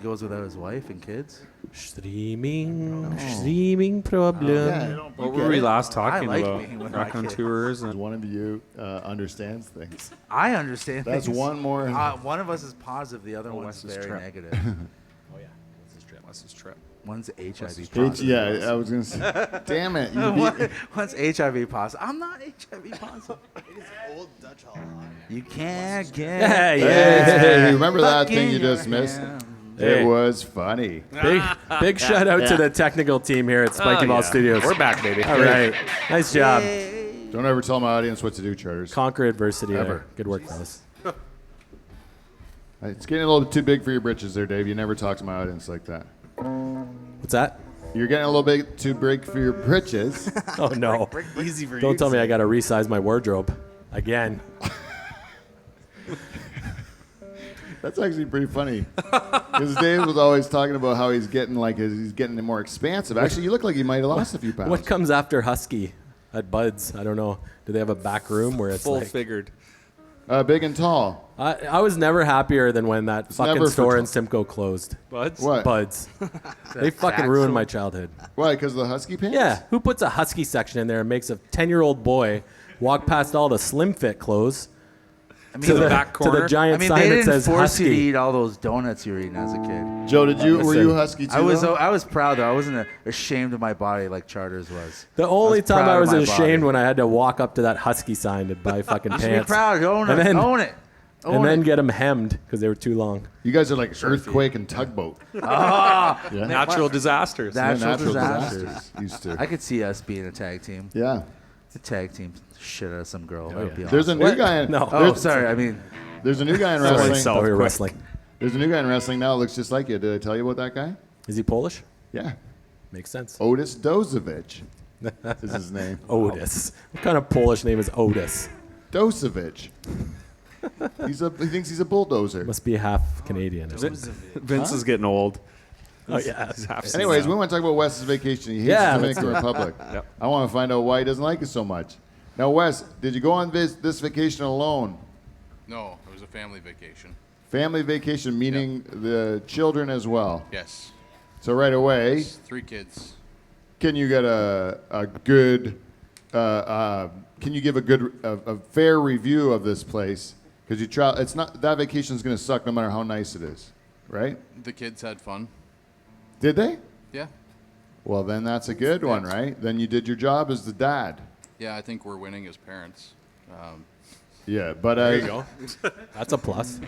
He goes without his wife and kids. Streaming problem. What were we last talking like about? being with Rock my on kids. tours and One of you understands things. I understand. That's things. one more. One of us is positive. The other one's Wes's very trip. negative. What's his trip? One's HIV positive. Yeah, I was gonna say. Damn it! You beat, One's HIV positive. I'm not HIV positive. Old Dutch Hall. You can't get. hey, remember that fucking thing you your just missed? hand. It was funny. Big shout out to the technical team here at Spiky Ball Studios. We're back, baby. All right. Nice job. Don't ever tell my audience what to do, Charters. Conquer adversity. Ever. There. Good work, fellas. It's getting a little bit too big for your britches there, Dave. You never talk to my audience like that. What's that? You're getting a little bit too big for your britches. Oh, no. Easy for you. Don't tell me I got to resize my wardrobe again. That's actually pretty funny. Because Dave was always talking about how he's getting more expansive. Actually, you look like you might have lost a few pounds. What comes after Husky at Bud's? I don't know. Do they have a back room where it's Full like... figured. Big and tall. I was never happier than when that fucking never for store in tall. Simcoe closed. Buds? What? Bud's. They fucking ruined my childhood. Why? Because of the husky pants? Yeah. Who puts a Husky section in there and makes a 10-year-old boy walk past all the slim fit clothes to the the back to the corner? giant I mean, sign they that didn't says force you to Husky? eat all those donuts you were eating as a kid. Joe, were you Listen, husky too? I though? was proud though. I wasn't ashamed of my body like Charters was. The only I was time proud I of was my ashamed body. when I had to walk up to that Husky sign to buy fucking You should be pants. proud. Own it. And then- Own it. Own And then it. get them hemmed because they were too long. You guys are like earthquake and tugboat. Ah, Yeah. Natural disasters. That- Yeah, Natural disasters. Used to. I could see us being a tag team. Yeah. A tag team shit out of some girl. Oh, That would be There's a awesome. new guy in No. Oh, there's, sorry. I mean, there's a new guy in Sorry, wrestling. so we were wrestling. There's a new guy in wrestling now that looks just like you. Did I tell you about that guy? Is he Polish? Yeah. Makes sense. Otis Dozovich is his name. Otis. What kind of Polish name is Otis? Dosovich. He thinks he's a bulldozer. Must be half Canadian. Or something. Vince is getting old. Oh, yeah. He's half Anyways, seasoned. we want to talk about Wes's vacation. He hates Yeah, the let's Dominican Republic. Yep. I want to find out why he doesn't like it so much. Now, Wes, did you go on this vacation alone? No, it was a family vacation. Family vacation, meaning the children as well. Yes. So right away, It's 3 kids. can you get a good, can you give a fair review of this place? Because it's not that vacation's going to suck no matter how nice it is, right? The kids had fun. Did they? Yeah. Well, then that's a good one, right? Then you did your job as the dad. Yeah, I think we're winning as parents. Yeah, but There you go. That's a plus.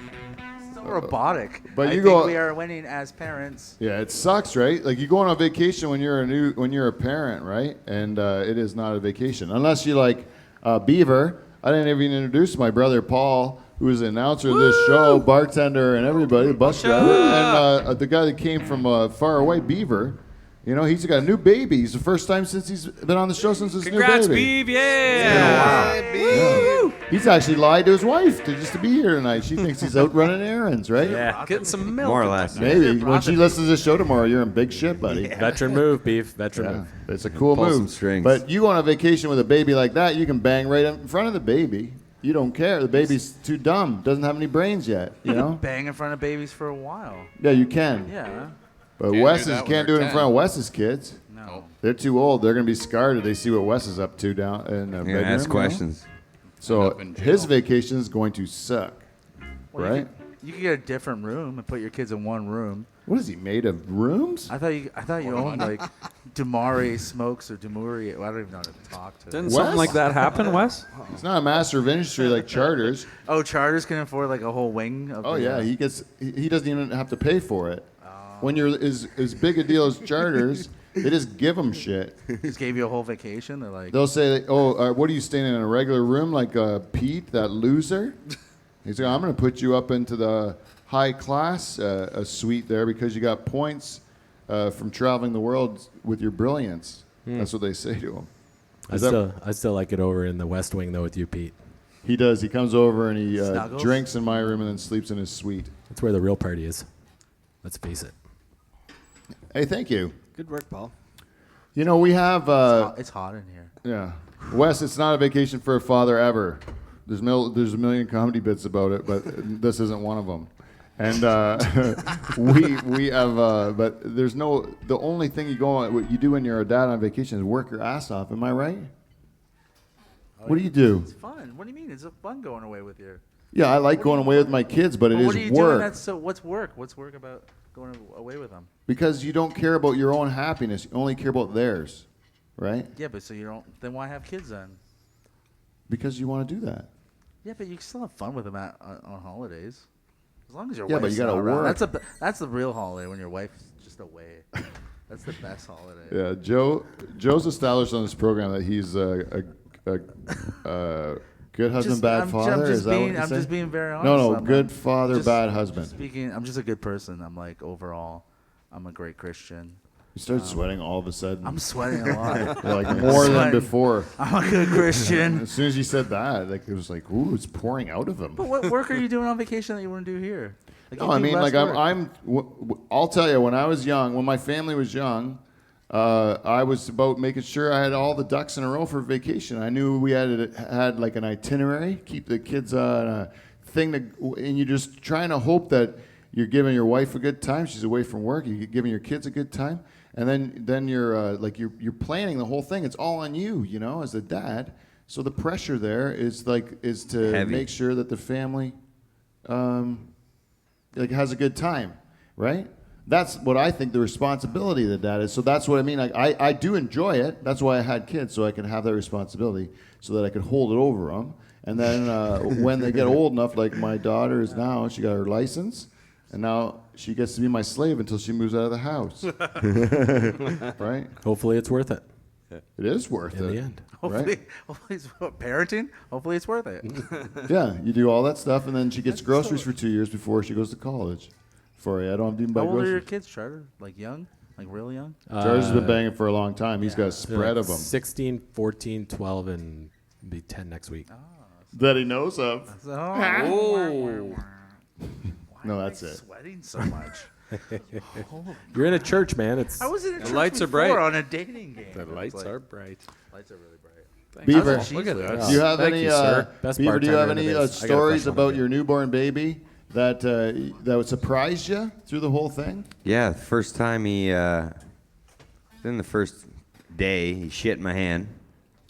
so robotic. But I you think go- we are winning as parents. Yeah, it sucks, right? Like you go on a vacation when you're a parent, right? And it is not a vacation unless you like Beaver. I didn't even introduce my brother Paul, who is the announcer of this show, bartender, and everybody, the bus driver, and the guy that came from far away, Beaver. You know, he's got a new baby. He's the first time since he's been on the show since his Congrats, new baby. Beeb. Yeah. Yeah. He's actually lied to his wife just to be here tonight. She thinks he's out running errands, right? Yeah. Getting some milk. More or less. Maybe. When she listens to this show tomorrow, you're in big shit, buddy. Veteran move, Beef. Veteran Yeah, move. it's a cool Pull move. some strings. But you go on a vacation with a baby like that, you can bang right in front of the baby. You don't care. The baby's too dumb. Doesn't have any brains yet. You know? Bang in front of babies for a while. Yeah, you can. Yeah. But Can't do Wes that when can't they're do it in 10. front of Wes's kids. No. They're too old. They're gonna be scarred if they see what Wes is up to down in the Yeah, bedroom. ask you know? questions. So End up in jail. his vacation is going to suck, Well, right? You could get a different room and put your kids in one room. What is he made of? Rooms? I thought you owned like Demare Smokes or Demuri. Well, I don't even know how to talk to. Didn't Wes? something like that happen, Wes? It's not a master of industry like Charters. Oh, Charters can afford like a whole wing. Of Oh the, yeah, he doesn't even have to pay for it. When you're as big a deal as Charters, they just give them shit. just gave you a whole vacation. They're like, They'll say, "Oh, what are you staying in a regular room like Pete, that loser?" He's like, "I'm going to put you up into the high class a suite there because you got points from traveling the world with your brilliance." That's what they say to him. I still like it over in the West Wing though with you, Pete. He does. He comes over and he Snuggles? drinks in my room and then sleeps in his suite. That's where the real party is. Let's face it. Hey, thank you. Good work, Paul. You know, we have it's hot in here. yeah. Wes, it's not a vacation for a father ever. There's a million comedy bits about it, but this isn't one of them. And we have, but there's no. The only thing what you do when you're a dad on vacation is work your ass off. Am I right? What do you do? It's fun. What do you mean? It's fun going away with your. Yeah, I like going away with my kids, but it Well, what are is you doing? work. That's so. What's work? What's work about going away with them? Because you don't care about your own happiness. You only care about theirs, right? Yeah, but so you don't. Then why have kids then? Because you want to do that. Yeah, but you can still have fun with them on holidays, as long as your Yeah, but wife's you gotta not around. work. That's the real holiday when your wife's just away. That's the best holiday. Yeah, Joe's established on this program that he's a good husband, bad father. Is that what you I'm say? just being very honest. No, I'm good father, just bad husband. Speaking, I'm just a good person. I'm like overall, I'm a great Christian. You started sweating all of a sudden. I'm sweating a lot. You're like more than sweating. before. I'm a good Christian. As soon as you said that, like it was like, ooh, it's pouring out of him. But what work are you doing on vacation that you wouldn't do here? Like, No, you I do mean, less like work. I'll tell you, when I was young, when my family was young, I was about making sure I had all the ducks in a row for vacation. I knew we had like an itinerary, keep the kids on a thing, and you're just trying to hope that you're giving your wife a good time. She's away from work. You're giving your kids a good time, and then you're you're planning the whole thing. It's all on you, as a dad. So the pressure there is to Heavy. make sure that the family has a good time, right? That's what I think the responsibility of the dad is. So that's what I mean. Like I do enjoy it. That's why I had kids, so I could have that responsibility, so that I could hold it over them. And then when they get old enough, like my daughter is now, she got her license, and now she gets to be my slave until she moves out of the house. Right? Hopefully, it's worth it It is worth in it. the end. Hopefully it's parenting. Hopefully it's worth it. Yeah, you do all that stuff, and then she gets groceries for 2 years before she goes to college. For you, I don't have to even buy How old are your groceries. kids, Charter? Like young? Like real young? George has been banging for a long time. He's got a spread of them 16, 14, 12, and be 10 next week. that he knows of. Oh. No, that's Why am I it. sweating so much? You're in a church, man. It's I was in a church lights are before bright. on a dating game. The It's lights like- are bright. Lights are really bright. Beaver, How's the Look at cheese that. do you have Thank any? you, sir. Best Beaver, do you have bartender in any the biz. I got a stories fresh one about for your you. newborn baby that would surprise you through the whole thing? Yeah, the first time then the first day, he shit in my hand.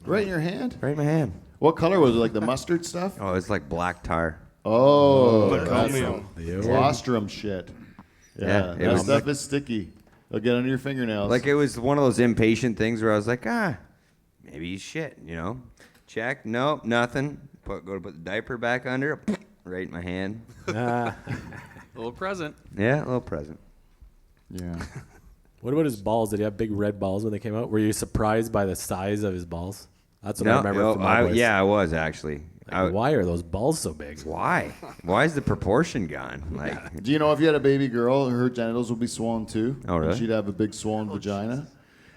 Right in your hand? Right in my hand. What color was it? Like the mustard stuff? Oh, it's like black tar. Oh, that's Chromium. some colostrum shit. Yeah, Yeah, it that was stuff is sticky. It'll get under your fingernails. Like it was one of those impatient things where I was like, maybe he's shit, Check. Nope, nothing. Go to put the diaper back under. Right in my hand. A little present. Yeah, a little present. Yeah. What about his balls? Did he have big red balls when they came out? Were you surprised by the size of his balls? That's what I remember from my boys. Yeah, I was actually. Like, why are those balls so big? Why? Why is the proportion gone? Like, Do you know if you had a baby girl, her genitals would be swollen too? Oh, really? And she'd have a big swollen vagina.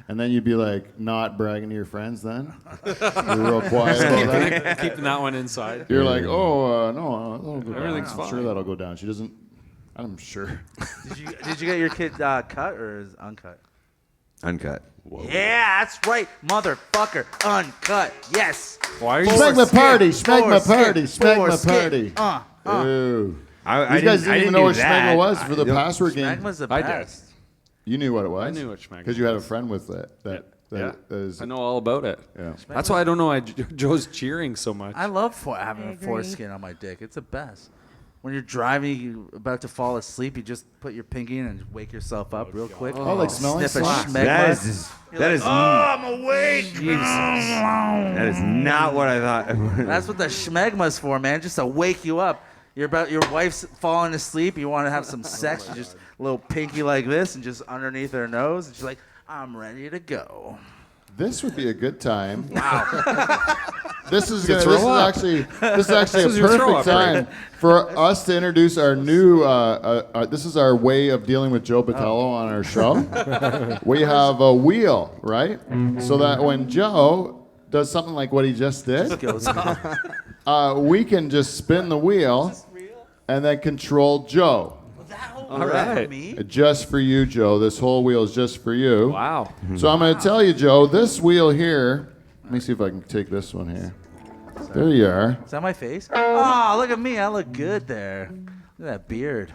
And then you'd be like, not bragging to your friends then? You're real quiet about that. Keeping that one inside. You're like, no, that'll go Everything's down. I'm sure fine. that'll go down. She doesn't, I'm sure. Did you get your kid cut or is uncut? uncut. Yeah, that's right, motherfucker. Uncut. Yes. Why are you? Smeg my party, smeg my Foreskin, party, smeg my foreskin. party. Ew. I These guys didn't even know what that. schmegma was for the password game. Smegma's the I did. best. You knew what it was? I knew what schmegma Because you had a was. friend with it. Yeah. That is, I know all about it. yeah. That's why I don't know why Joe's cheering so much. I love having a foreskin on my dick. It's the best. When you're driving, you're about to fall asleep, you just put your pinky in and wake yourself up real quick. Oh, like smelling Sniff a socks. schmegma. That is. I'm awake. That is not what I thought. That's what the schmegma's for, man. Just to wake you up. Your wife's falling asleep. You want to have some sex. You just a little pinky like this and just underneath her nose. And she's like, I'm ready to go. This would be a good time. Wow. This is throw up. this is actually This is a your throw perfect up, right? time for us to introduce our new. This is our way of dealing with Joe Botelho on our show. We have a wheel, right? So that when Joe does something like what he just did, Goes off. we can just spin the wheel and then control Joe. All right. For me? Just for you, Joe. This whole wheel is just for you. Wow. So I'm going to tell you, Joe, this wheel here. Let me see if I can take this one here. There you are. Is that my face? Oh, look at me. I look good there. Look at that beard.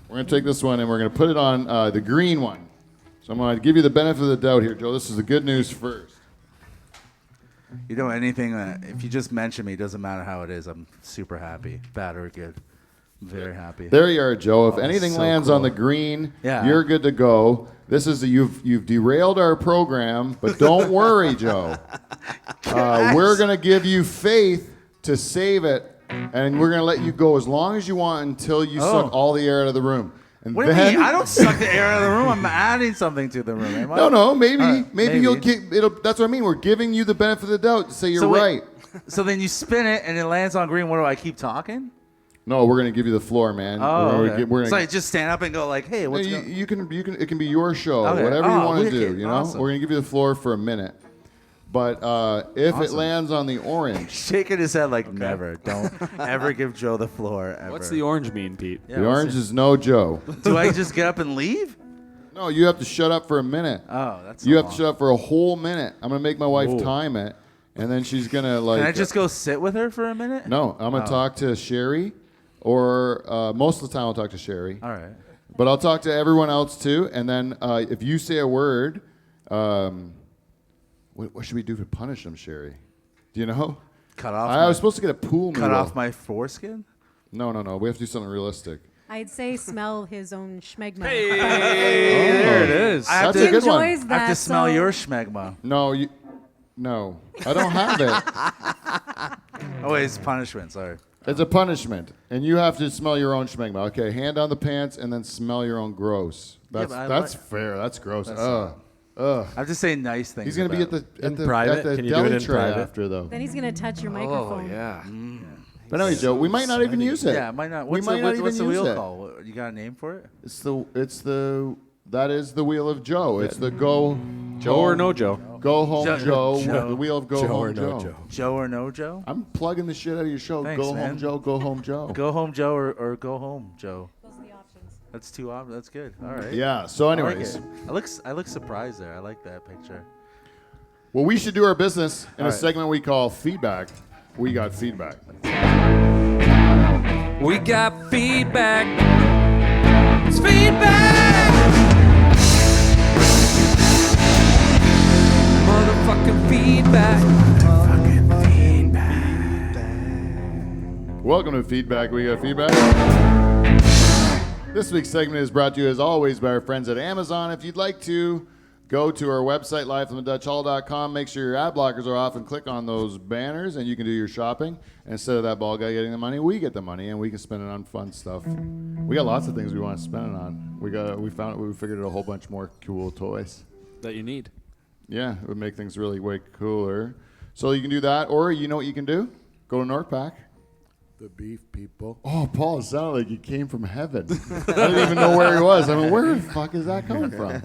We're going to take this one and we're going to put it on the green one. So I'm going to give you the benefit of the doubt here, Joe. This is the good news first. You know, anything, if you just mention me, doesn't matter how it is, I'm super happy. Bad or good. I'm very happy. There you are, Joe. If Oh, anything so lands cool. on the green, Yeah. you're good to go. This is you've derailed our program, but don't worry, Joe. We're going to give you faith to save it, and we're going to let you go as long as you want until you suck all the air out of the room. And What do you then, mean? I don't suck the air out of the room. I'm adding something to the room. Am I? No, maybe, All right, maybe you'll keep. That's what I mean. We're giving you the benefit of the doubt to say you're So wait, right. So then you spin it and it lands on green. What do I keep talking? No, we're going to give you the floor, man. Oh, we're okay. gonna, we're So gonna, I just stand up and go like, "Hey, what's you, going?" you can. It can be your show, Okay. whatever you Oh, want to wicked. do. You know, Awesome. we're going to give you the floor for a minute. But if it Awesome. lands on the orange, Shaking his head like never. Don't ever give Joe the floor ever. What's the orange mean, Pete? Yeah, the what's orange is no Joe. Do I just get up and leave? No, you have to shut up for a minute. Oh, that's. You so have to long. shut up for a whole minute. I'm gonna make my wife time it, and then she's gonna like. Can I just go sit with her for a minute? No, I'm gonna talk to Sherry, or most of the time I'll talk to Sherry. All right. But I'll talk to everyone else too, and then if you say a word, what should we do to punish them, Sherry? Do you know? Cut off. I was supposed to get a pool noodle. cut off my foreskin. No. We have to do something realistic. I'd say smell his own schmegma. There it is. I have That's to, a good one. Enjoys that. I have to smell so- your schmegma. No, I don't have it. Oh wait, it's punishment. Sorry. It's a punishment, and you have to smell your own schmegma. Okay, hand on the pants, and then smell your own gross. That's but I that's like- fair. That's gross. That's Ugh. I have to say nice things. He's gonna be at about the In private? at the Can you do deli it in tray private? after though. Then he's gonna touch your microphone. yeah. But anyway, Joe, we might not even use it. Yeah, might not. We What's might the, not what's, even what's the use wheel it. call? You got a name for it? That is the wheel of Joe. It's the go. Joe or no Joe? Go home, Joe. Joe. The wheel of go Joe home, or no Joe. Joe? Joe or no Joe? I'm plugging the shit out of your show. Thanks, go man. home, Joe. Go home, Joe. Go home Joe or go home Joe. Those are the options. That's two options. That's good. All right. Yeah. So, I like anyways, it. I look surprised there. I like that picture. well, we should do our business in All a right. segment we call feedback. We got feedback. We got feedback. It's feedback. Motherfucking feedback. Welcome to Feedback. We got feedback. This week's segment is brought to you, as always, by our friends at Amazon. If you'd like to go to our website, livefromthedutchhall.com, make sure your ad blockers are off and click on those banners, and you can do your shopping. And instead of that ball guy getting the money, we get the money, and we can spend it on fun stuff. We got lots of things we want to spend it on. We figured out a whole bunch more cool toys. That you need. Yeah, it would make things really way cooler. So you can do that, or you know what you can do? Go to Northpack. The beef people. Oh, Paul, it sounded like you came from heaven. I didn't even know where he was. I mean, where the fuck is that coming from?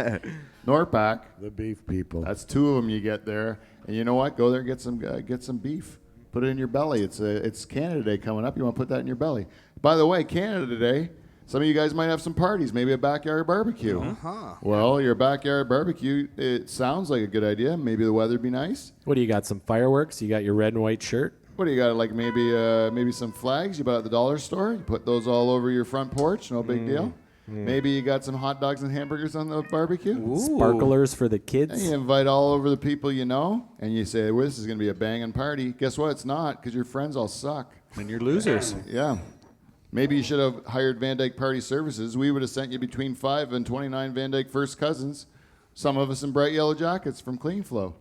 Northpack. The beef people. That's two of them you get there. And you know what? Go there and get some beef. Put it in your belly. It's Canada Day coming up. You want to put that in your belly. By the way, Canada Day, some of you guys might have some parties, maybe a backyard barbecue. Well, your backyard barbecue, it sounds like a good idea. Maybe the weather be nice. What do you got? Some fireworks? You got your red and white shirt? What do you got? Like maybe some flags you bought at the dollar store. You put those all over your front porch. No big deal. Maybe you got some hot dogs and hamburgers on the barbecue. Sparklers for the And kids? you invite all over the people you know, and you say, well, this is going to be a banging party. Guess what? It's not, because your friends all suck. And you're losers. Yeah. Maybe you should have hired Van Dyke Party Services. We would have sent you between 5 and 29 Van Dyke first cousins, some of us in bright yellow jackets from Clean Flow.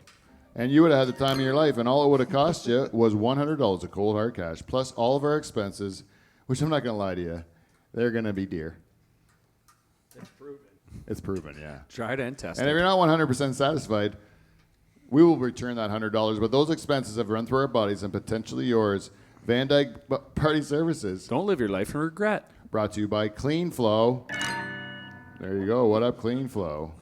And you would have had the time of your life, and all it would have cost you was $100 of cold hard cash, plus all of our expenses, which I'm not going to lie to you, they're going to be dear. It's proven, yeah. Tried and And tested. if you're not 100% satisfied, we will return that $100. But those expenses have run through our bodies and potentially yours. Van Dyke Party Services, Don't live your life in regret. brought to you by Clean Flow. There you go. What up, Clean Flow?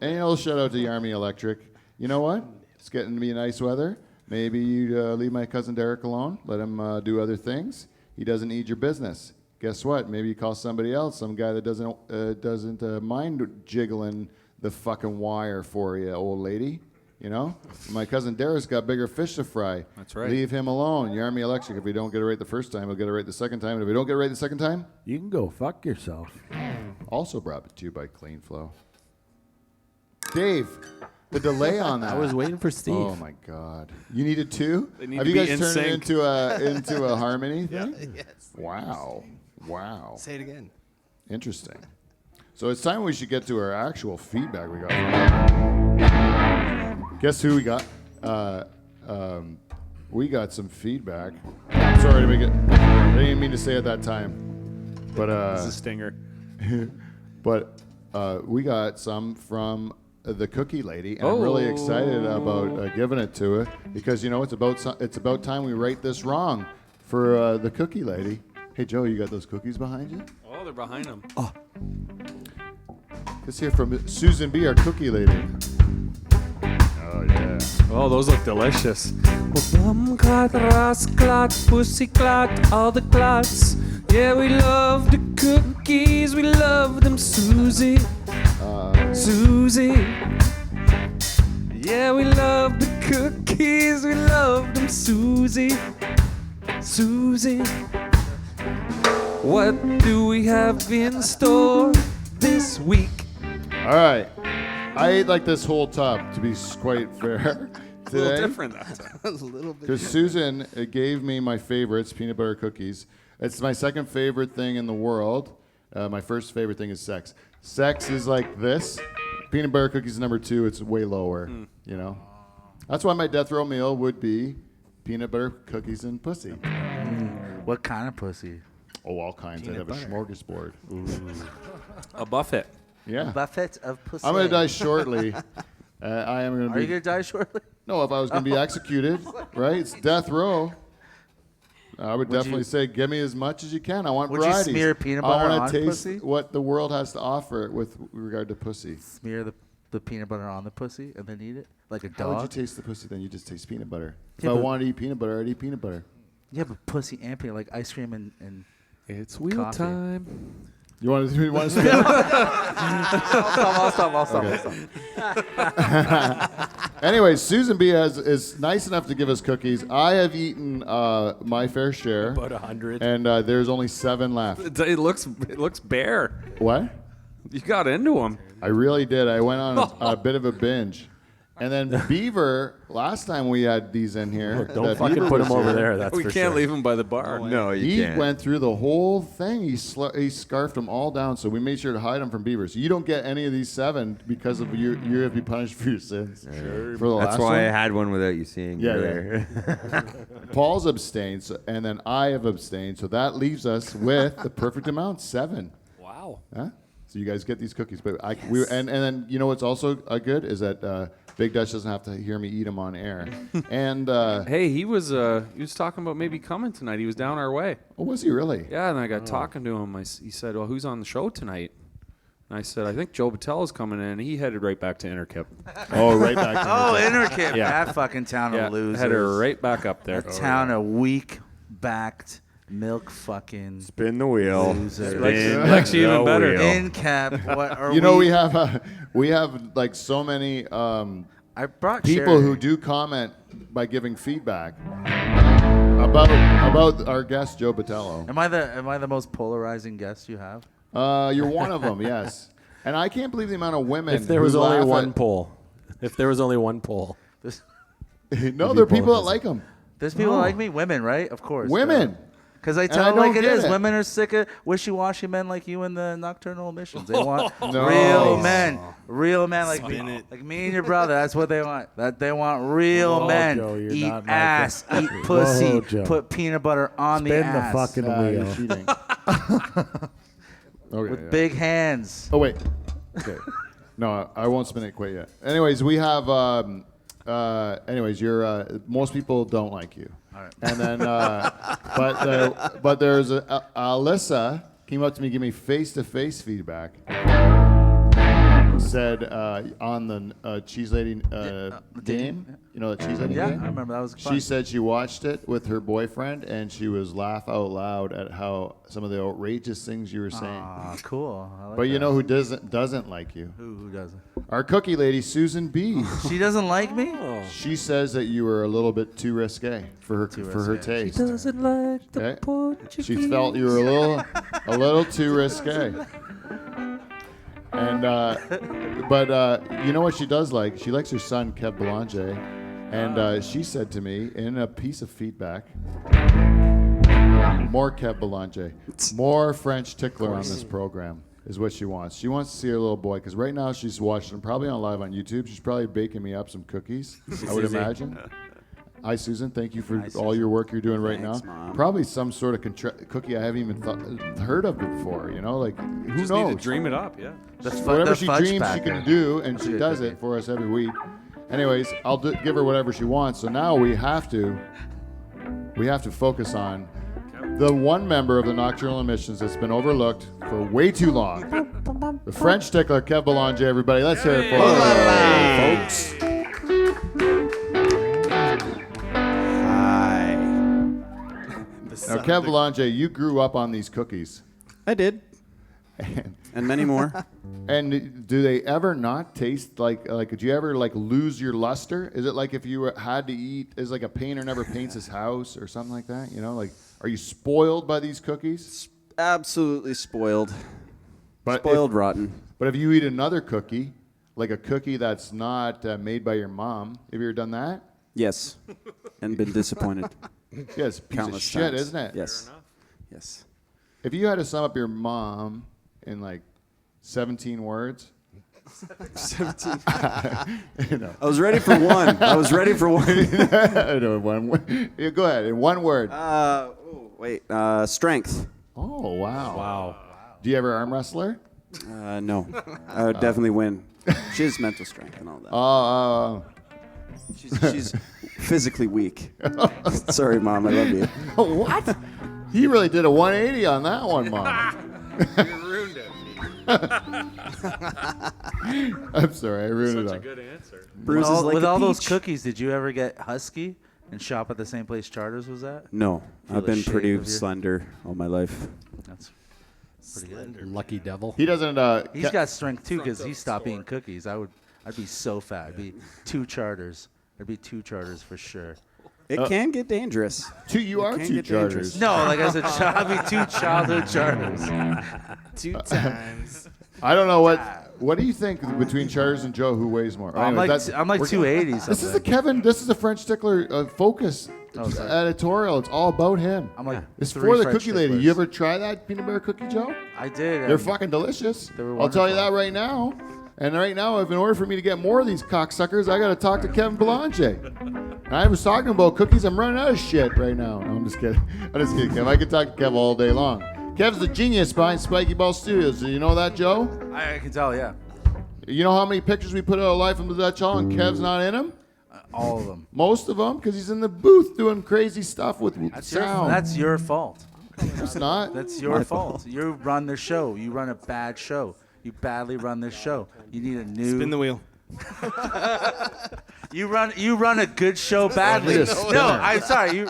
And a little shout out to Yarmy Electric. You know what? It's getting to be nice weather. Maybe you leave my cousin Derek alone. Let him do other things. He doesn't need your business. Guess what? Maybe you call somebody else, some guy that doesn't mind jiggling the fucking wire for you, old lady. You know, my cousin Darius got bigger fish to fry. That's right. Leave him alone. Yarmy Electric. If we don't get it right the first time, we'll get it right the second time. And if we don't get it right the second time, You can go fuck yourself. also brought to you by Clean Flow. Dave, the delay on that. I was waiting for Steve. Oh my God! You needed two. They need Have to you be guys in turned it sync. into a harmony thing? Yes. Wow. Say it again. Interesting. So it's time we should get to our actual feedback we got. Guess who we got? We got some feedback. Sorry to make it. I didn't mean to say it that time, but This is a stinger. we got some from the cookie lady, and I'm really excited about giving it to her because you know it's about time we right this wrong for the cookie lady. Hey Joe, you got those cookies behind you? Oh, they're behind him. Let's hear from Susan B, our cookie lady. Oh yeah. Oh, those look delicious. Bum clot, ras clot, pussy clot, all the clots. Yeah, we love the cookies, we love them, Susie. Susie. Yeah, we love the cookies, we love them, Susie. Susie. What do we have in store this week? All right. I ate like this whole tub, to be quite fair. A little Today, different that time. That was a little bit. because Susan gave me my favorites, peanut butter cookies. It's my second favorite thing in the world. My first favorite thing is sex. Sex is like this. Peanut butter cookies is number 2. It's way lower, you know. That's why my death row meal would be peanut butter cookies and pussy. What kind of pussy? Oh, all kinds. I'd have a smorgasbord. A buffet. Yeah. Buffet of pussy. I'm going to die shortly. I am going to Are you be. gonna die shortly? No, if I was going to be executed, right? It's death row. I would definitely say, give me as much as you can. I want Would you varieties. smear peanut I butter want on to taste pussy? what the world has to offer with regard to pussy. Smear the peanut butter on the pussy and then eat it like a How would you dog. taste the pussy then? You just taste peanut butter. If Yeah, I but- wanted to eat peanut butter, I'd eat peanut butter. Yeah, but pussy and peanut, like ice cream and It's wheel Coffee. time. You want to spit? I'll stop. Anyway, Susan B is nice enough to give us cookies. I have eaten my fair share. About 100. And there's only 7 left. It looks bare. What? You got into them. I really did. I went on a bit of a binge. And then Beaver, last time we had these in here. Don't that fucking Beaver put was him over here, there. That's we for can't sure. leave him by the bar. No, you He can't. went through the whole thing. He scarfed them all down, so we made sure to hide them from Beaver. So you don't get any of these 7 because of you have to be punished for your sins. For the That's last why I one. had one without you seeing. Yeah, earlier. Paul's abstained, and then I have abstained. So that leaves us with the perfect amount, 7. Wow. Huh? So you guys get these cookies, but and then you know what's also good is that Big Dutch doesn't have to hear me eat them on air. And Hey, he was talking about maybe coming tonight. He was down our way. oh, was he really? Yeah, and I got talking to him. He said, "Well, who's on the show tonight?" And I said, "I think Joe Botelho's coming in." And he headed right back to Interkip. Oh, right back. To oh, Interkip, Yeah. that fucking town Yeah, of losers. headed right back up there. That town of weak-backed milk fucking Spin the wheel. losers. Likes you even the better. wheel. In cap, what are You know, we have like so many I brought people Sherry. who do comment by giving feedback about our guest Joe Botelho. Am I the most polarizing guest you have? You're one of them, yes. And I can't believe the amount of women. If there was who only laugh one at- poll. If there was only one poll. There's, No, there are people that like him. there's people like me, women, right? Of course. Women. Because I I tell don't like it get is. it. Women are sick of wishy-washy men like you in the nocturnal emissions. They want No. real men. Real men like Spin me, it. like me and your brother. That's what they want. That they want real Whoa, men. Joe, you're Eat not my ass, guy. eat pussy, Whoa, Joe. put peanut butter on the Spin ass. the fucking You're wheel. cheating. Okay. with yeah. big hands. Oh wait. Okay. No, I won't spin it quite yet. Anyways, we have. Anyways, you're. Most people don't like you. All right. And then, but there's Alyssa came up to me, give me face-to-face feedback. Said on the cheese lady game. You know the cheese eating Yeah, game? I remember that was fun. She said she watched it with her boyfriend, and she was laugh out loud at how some of the outrageous things you were saying. Ah, cool. I like But you that. know who doesn't like you? Who doesn't? Our cookie lady, Susan B. She doesn't like me? She says that you were a little bit too risque for her risque. taste. Doesn't like the Okay. Portuguese. She felt you were a little too risque. And but you know what she does like? She likes her son Kev Belanger, and she said to me in a piece of feedback, more Kev Belanger, more French tickler on this program is what she wants. She wants to see her little boy because right now she's watching him probably on live on YouTube. She's probably baking me up some cookies. I would imagine. Hi, Susan. Thank you for all your work you're doing right Thanks, now. Mom. Probably some sort of cookie I haven't even heard of before. You know, like who Just knows? need to dream it up, yeah. Whatever the she fudge dreams she packer. can do, and she good does cookie. it for us every week. Anyways, I'll give her whatever she wants. So now we have to focus on the one member of the Nocturnal Emissions that's been overlooked for way too long. The French tickler, Kev Belanger. Everybody, let's hear it for him, folks. Hi. Now, Kev Belanger, you grew up on these cookies. I did. And many more. And do they ever not taste like? Did you ever like lose your luster? Is it like if you had to eat? Is like a painter never paints his house or something like that? You know, like are you spoiled by these cookies? Absolutely spoiled. But Spoiled rotten. But if you eat another cookie, like a cookie that's not made by your mom, have you ever done that? Yes. And been disappointed. Yeah, it's a piece Countless of shit, times. isn't it? Yes. Yes. If you had to sum up your mom in like 17 words. 17. You know. I was ready for one. I No, one word. Yeah, go ahead. In one word. Strength. Oh, wow. Wow. Do you ever arm wrestler? No. I would definitely win. She has mental strength and all that. Oh, She's physically weak. Sorry, Mom. I love you. what? He really did a 180 on that one, Mom. You ruined it. I'm sorry, I ruined Such a it. good answer. Bruises like with a all those peach. cookies, did you ever get husky and shop at the same place Charters was at? No. Feel I've been ashamed pretty of you? slender all my life. That's pretty good. Lucky devil. He doesn't. He's got strength too because he stopped eating cookies. I'd be so fat. I'd be 2 Charters. There'd be 2 Charters for sure. It can get dangerous. You are can two get Charters. dangerous. No, like as a child, I'd be 2 childhood Charters. 2 times. I don't know what do you think between Charters and Joe? Who weighs more? I'm Anyways, like 280 something. This is the Kevin. This is the French Tickler Focus Oh, sorry. editorial. It's all about him. I'm like It's 3 for the French cookie lady. ticklers. You ever try that peanut butter cookie, Joe? I did. They're fucking delicious. They were I'll tell you that wonderful. right now. And right now, if in order for me to get more of these cocksuckers, I got to talk to Kevin Belanger. And I was talking about cookies. I'm running out of shit right now. No, I'm just kidding. I'm just kidding, Kev. I could talk to Kev all day long. Kev's the genius behind Spiky Ball Studios. Do you know that, Joe? I can tell, yeah. You know how many pictures we put out of life from the Dutch Hall and Kev's not in them? All of them. Most of them, because he's in the booth doing crazy stuff with sound. That's your fault. It's not. That's your fault. You run the show. You run a bad show. You badly run this show. You need a new. Spin the wheel. You run a good show badly. Need a spinner. No, I'm sorry. You.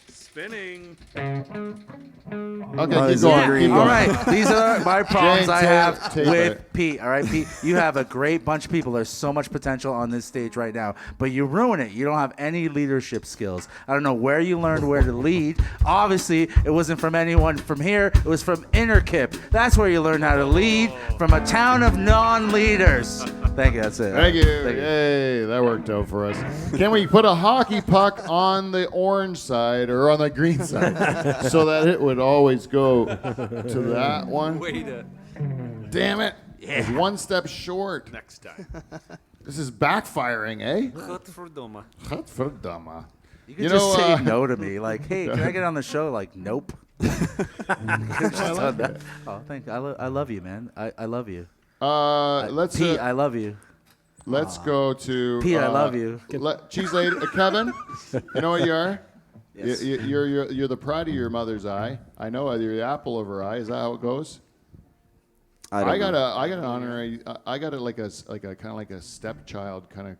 Spinning. Okay, keep going. Keep All going. right. These are my problems Jane, I have tape with it. Pete. All right, Pete. You have a great bunch of people. There's so much potential on this stage right now, but you ruin it. You don't have any leadership skills. I don't know where you learned where to lead. Obviously, it wasn't from anyone from here. It was from Interkip. That's where you learn how to lead from a town of non-leaders. Thank you. That's it. Thank you. Yay, that worked out for us. Can we put a hockey puck on the orange side or on the green side so that it would always go to that one? Damn it. Yeah. It's one step short. Next time. This is backfiring, eh? Godverdomme. Godverdamme. You can You just know, say no to me. Like, hey, can I get on the show? Like, nope. Oh, thank you. I love you, man. I love you. Let's Pete, I love you. let's go to Pete, I love you. Cheese lady, Kevin. You know what you are? Yes. You're the pride of your mother's eye. I know you're the apple of her eye. Is that how it goes? I got know. an honorary. I got it like a kind of like a stepchild kind of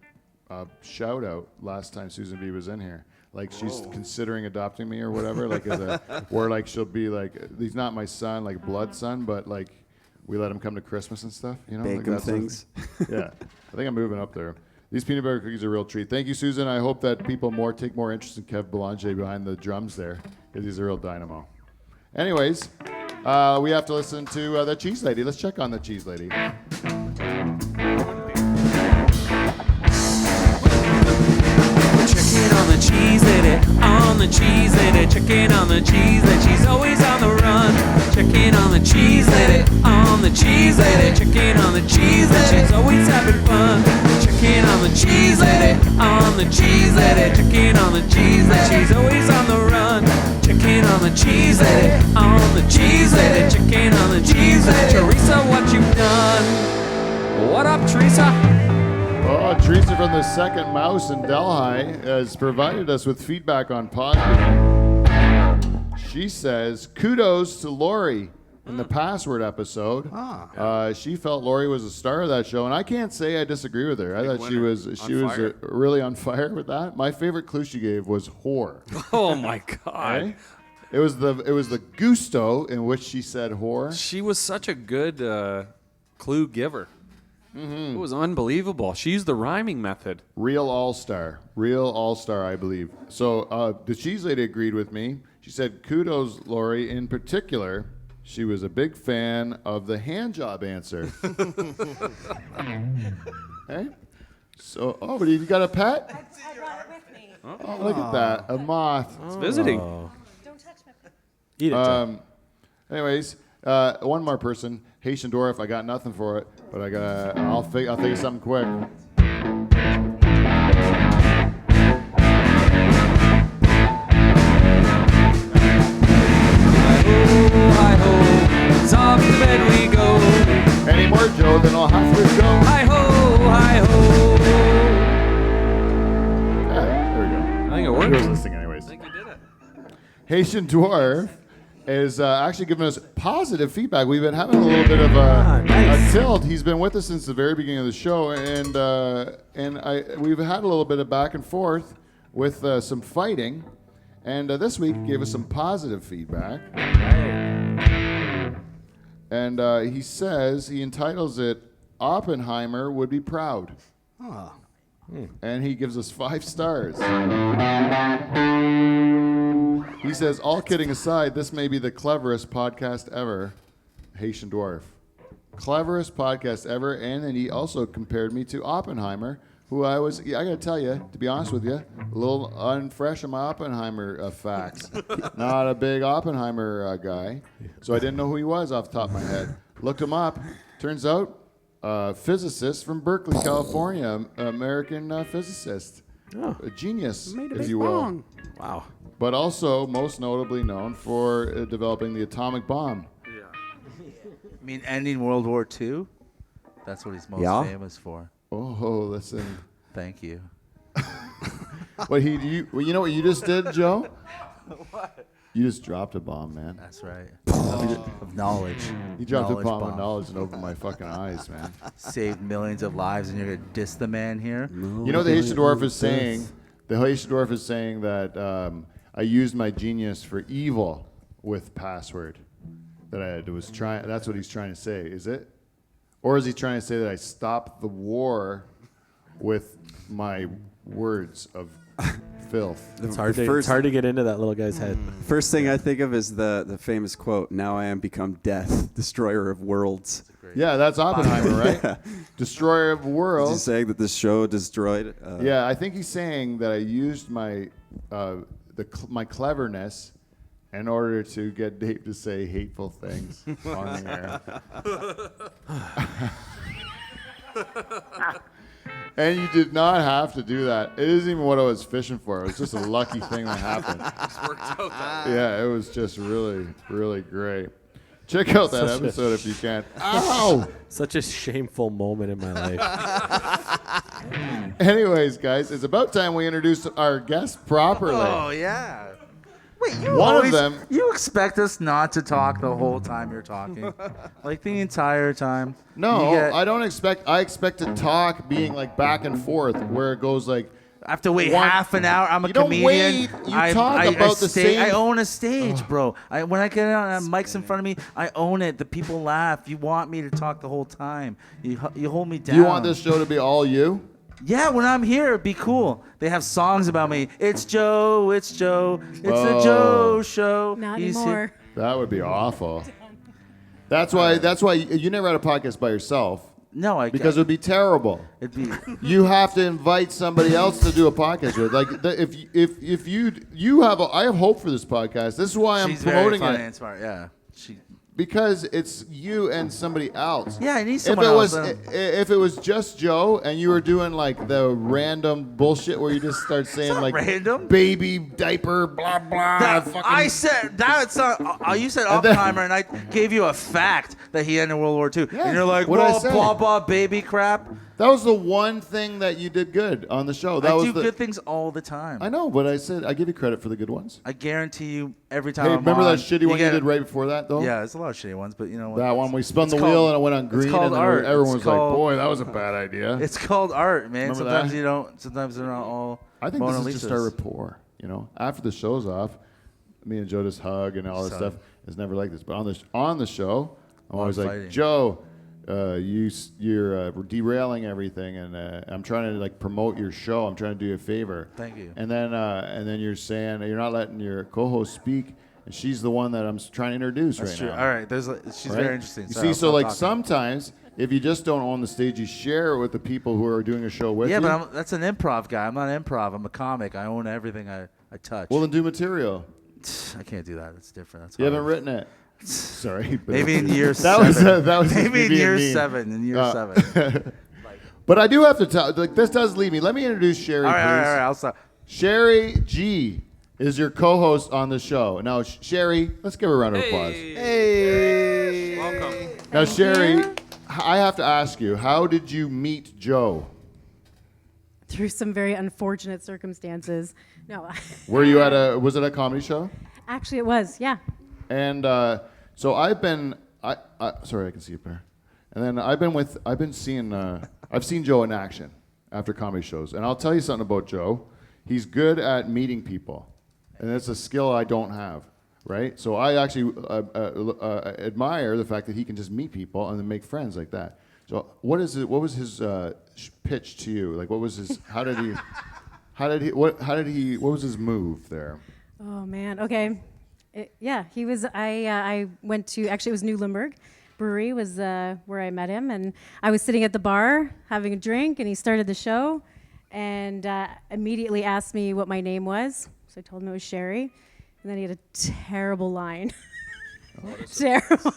shout out last time Susan B was in here. Like she's considering adopting me or whatever. Like or like she'll be like, he's not my son, like blood son, but like we let him come to Christmas and stuff. You know, Bake like him that sort of things. thing. Yeah, I think I'm moving up there. These peanut butter cookies are a real treat. Thank you, Susan. I hope that people take more interest in Kev Belanger behind the drums there, because he's a real dynamo. Anyways, we have to listen to the cheese lady. Let's check on the cheese lady. Checking on the cheese lady, on the cheese lady, checking on the cheese lady, she's always on the run. Checking on the cheese lady, on the cheese lady, checking on the cheese lady, she's always having fun. Checking on the cheese lady, on the cheese lady, checking on the cheese lady, she's always on the run. Checking on the cheese lady, on the cheese lady, checking on the cheese lady. Teresa, what you done? What up, Teresa? Oh, Teresa from the Second Mouse in Delhi has provided us with feedback on Podbean. She says, kudos to Lori in the Password episode. She felt Lori was a star of that show, and I can't say I disagree with her. I thought she was really on fire with that. My favorite clue she gave was whore. Oh my God. Okay? It was the gusto in which she said whore. She was such a good clue giver. It was unbelievable. She used the rhyming method. Real all-star, I believe. So the cheese lady agreed with me. She said, kudos, Lori. In particular, she was a big fan of the hand job answer. Okay? So, but you got a pet? I brought it with me. Oh, look at that, a moth. It's visiting. Don't touch my pet. Eat it, Joe. Anyways, one more person, Haitian Dwarf. I got nothing for it, but I'll think of something quick. Hi-ho, off to bed we go. Any more, Joe, then I'll have to go. Hi-ho, hi-ho. Yeah, there we go. I think it He worked. was listening anyways. I think you did it. Haitian Dwarf is actually giving us positive feedback. We've been having a little bit of a tilt. He's been with us since the very beginning of the show, and we've had a little bit of back and forth with some fighting. And this week he gave us some positive feedback. And he says, he entitles it, Oppenheimer Would Be Proud. And he gives us 5 stars. He says, all kidding aside, this may be the cleverest podcast ever, Haitian Dwarf. Cleverest podcast ever. And then he also compared me to Oppenheimer, who I got to tell you, to be honest with you, a little unfresh on my Oppenheimer facts. Not a big Oppenheimer guy. So I didn't know who he was off the top of my head. Looked him up. Turns out, physicist from Berkeley, California, American physicist. A genius, if you will. Wow. But also most notably known for developing the atomic bomb. You mean ending World War II? That's what he's most famous for. Oh, listen. Thank you. But you know what you just did, Joe? What? You just dropped a bomb, man. That's right. Of knowledge. You dropped Knowledge a bomb of knowledge and opened my fucking eyes, man. Saved millions of lives, and you're going to diss the man here? You know what the Haitian Dwarf is saying? The Haitian Dwarf is saying that I used my genius for evil with Password. That's what he's trying to say, is it? Or is he trying to say that I stopped the war with my words of filth? It's hard to get into that little guy's head. First thing I think of is the famous quote, "Now I am become death, destroyer of worlds." Yeah, that's Oppenheimer, right? Yeah. Destroyer of Is he worlds. saying that this show destroyed? Yeah, I think he's saying that I used my my cleverness in order to get Dave to say hateful things on the air. And you did not have to do that. It isn't even what I was fishing for. It was just a lucky thing that happened. Yeah, it was just really, really great. Check out that episode if you can. Ow! Such a shameful moment in my life. Anyways, guys, it's about time we introduce our guest properly. Oh, yeah. Wait, you expect us not to talk the whole time you're talking, like the entire time? No, I don't expect. I expect to talk being like back and forth, where it goes like. I have to wait half an hour. I'm a you don't comedian. wait. You talk about the same. I own a stage, bro. When I get on mics in front of me, I own it. The people laugh. You want me to talk the whole time. You hold me down. Do you want this show to be all you? Yeah, when I'm here, it'd be cool. They have songs about me. It's Joe. It's Joe. It's the Joe Show. Not He's anymore. That would be awful. That's why you never had a podcast by yourself. No, because it would be terrible. It'd be. You have to invite somebody else to do a podcast with. Like if you have, I have hope for this podcast. This is why I'm She's promoting very funny it. and smart. Yeah, because it's you and somebody else. Yeah, I need someone else. If it was just Joe and you were doing like the random bullshit where you just start saying like random baby diaper blah blah. I said that's you said Oppenheimer, and I gave you a fact that he ended World War II, and you're like, well, blah blah baby crap. That was the one thing that you did good on the show. I do good things all the time. I know, but I said I give you credit for the good ones. I guarantee you every time. Hey, I'm remember on, that shitty one you did right before that, though? Yeah, there's a lot of shitty ones, but you know what? That one we spun the wheel and it went on green, and everyone was like, "Boy, that was a bad idea." It's called art, man. Remember Sometimes that? you don't. Sometimes they're not all. I think Mona this is just our rapport. You know, after the show's off, me and Joe just hug and all this stuff. It's never like this, but on the show, I'm always like, Joe. You're derailing everything, and I'm trying to like promote your show. I'm trying to do you a favor. Thank you. And then you're saying you're not letting your co-host speak, and she's the one that I'm trying to introduce That's right true. now. All right, she's very interesting. You Sorry, see, so like sometimes if you just don't own the stage, you share it with the people who are doing a show with you. Yeah, but that's an improv guy. I'm not improv. I'm a comic. I own everything I touch. Well, then do material. I can't do that. It's different. That's you haven't written it. Sorry, but maybe in year that seven. Was maybe in year mean. seven. In year seven. But I do have to tell. Like this does leave me. Let me introduce Sherry, all please. All right. I'll stop. Sherry G is your co-host on the show. Now, Sherry, let's give her a round of applause. Hey, welcome. Now, Sherry, I have to ask you, how did you meet Joe? Through some very unfortunate circumstances. No. Were you was it a comedy show? Actually, it was. Yeah. And so I've been, sorry, I can see you there. And then I've seen Joe in action after comedy shows. And I'll tell you something about Joe. He's good at meeting people. And it's a skill I don't have, right? So I actually admire the fact that he can just meet people and then make friends like that. So what was his pitch to you? Like what was his, what was his move there? Oh, man. Okay. He was. I went to. Actually, it was New Limburg Brewery was where I met him, and I was sitting at the bar having a drink, and he started the show, and immediately asked me what my name was. So I told him it was Sherry, and then he had a terrible line. Terrible.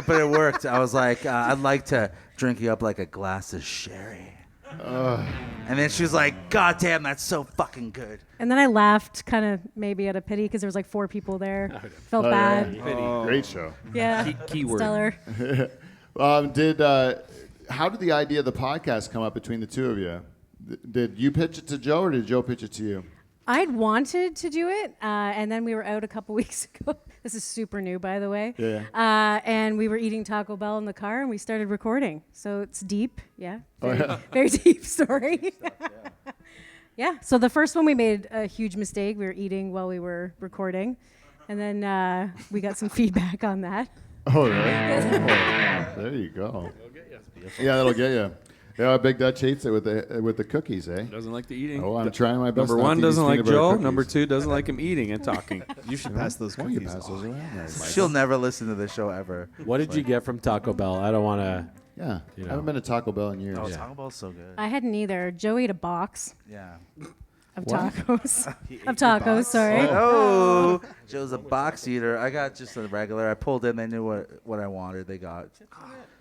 But it worked. I was like, I'd like to drink you up like a glass of sherry. And then she was like, God damn, that's so fucking good. And then I laughed, kind of maybe out of pity, because there was like 4 people there. Felt bad. Yeah. Great show. Yeah. Keyword. Stellar. How did the idea of the podcast come up between the two of you? Did you pitch it to Joe, or did Joe pitch it to you? I'd wanted to do it, and then we were out a couple weeks ago. This is super new, by the way. Yeah. And we were eating Taco Bell in the car, and we started recording. So it's deep, yeah. Oh, yeah. Very deep story. Yeah. So the first one we made a huge mistake. We were eating while we were recording, and then we got some feedback on that. Oh, yeah. There you go. Yeah, that'll get you. Yeah, Big Dutch hates it with the cookies, eh? Doesn't like the eating. Oh, I'm trying my best. Number not one to eat doesn't these like peanut butter Joe. cookies. Number 2 doesn't like him eating and talking. You should pass those Why don't you cookies. pass those around? She'll never listen to the show ever. What did you get from Taco Bell? I don't want to. Yeah, You know. I haven't been to Taco Bell in years. Oh, Taco Bell's so good. I hadn't either. Joe ate a box Yeah. of tacos. Of tacos, sorry. Oh, Joe's a box eater. I got just a regular. I pulled in. They knew what I wanted. They got.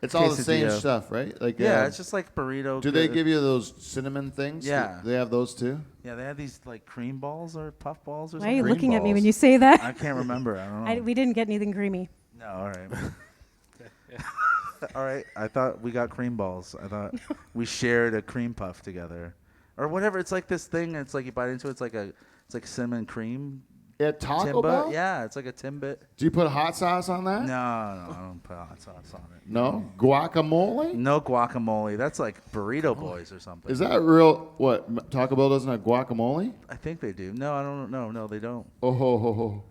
It's all the same Quesadilla. stuff, right? Like Yeah, it's just like burrito. Do they give you those cinnamon things? Yeah. They have those too. Yeah, they had these like cream balls or puff balls or Why are something. you Green looking at me balls. when you say that? I can't remember. I don't know. We didn't get anything creamy. No, all right. All right. I thought we got cream balls. I thought we shared a cream puff together, or whatever. It's like this thing. It's like you bite into it. It's like cinnamon cream At Taco Timbit? Bell? Yeah, it's like a Timbit. Do you put hot sauce on that? No, I don't put hot sauce on it. No? Guacamole? No guacamole. That's like Burrito Boys or something. Is that real? What? Taco Bell doesn't have guacamole? I think they do. No, I don't know. No, they don't. Oh, ho, ho, ho.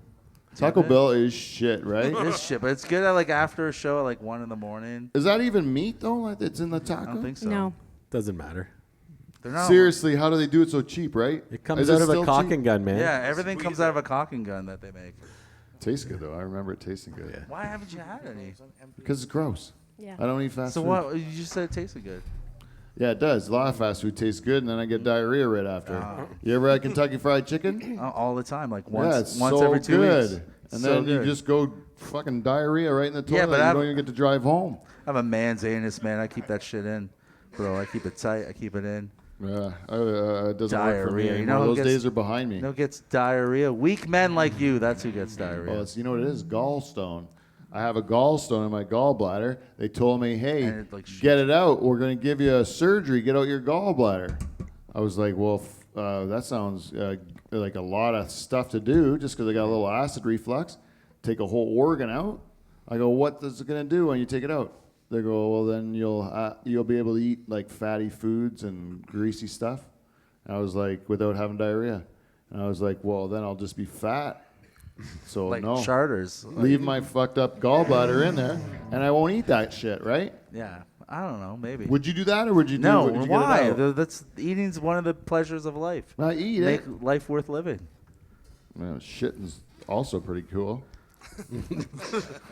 Taco Bell is shit, right? It's shit, but it's good at like after a show at like 1 in the morning. Is that even meat, though, like it's in the taco? I don't think so. No. Doesn't matter. They're not. Seriously, how do they do it so cheap, right? It comes Is out of a still cock cheap? and gun, man. Yeah, everything comes out of a caulking gun that they make. Tastes good, though. I remember it tasting good. Why haven't you had any? Because it's gross. Yeah. I don't eat fast So food. what? You just said it tasted good. Yeah, it does. A lot of fast food tastes good, and then I get diarrhea right after. Oh. You ever had Kentucky Fried Chicken? All the time, like Yeah, once it's once so every 2 good. weeks. And So then you good. just go fucking diarrhea right in the toilet. Yeah, but you I've- don't even get to drive home. I'm a man's anus, man. I keep that shit in, bro. I keep it tight. I keep it in. Yeah, it doesn't work for me Diarrhea. You anymore. know who Those gets- days are behind me. You know who gets diarrhea? Weak men like you. That's who gets diarrhea. Well, you know what it is? Gallstone. I have a gallstone in my gallbladder. They told me, hey, And it, like, get it out. We're going to give you a surgery. Get out your gallbladder. I was like, well, that sounds like a lot of stuff to do just because I got a little acid reflux. Take a whole organ out. I go, what is it going to do when you take it out? They go, well, then you'll be able to eat like fatty foods and greasy stuff. And I was like, without having diarrhea. And I was like, well, then I'll just be fat. So like no. charters. Leave my fucked up gallbladder in there, and I won't eat that shit, right? Yeah, I don't know. Maybe. Would you do that, or would you No, would you why? Get it out? That's eating's one of the pleasures of life. I eat Make it. life worth living. Well, shitting's also pretty cool.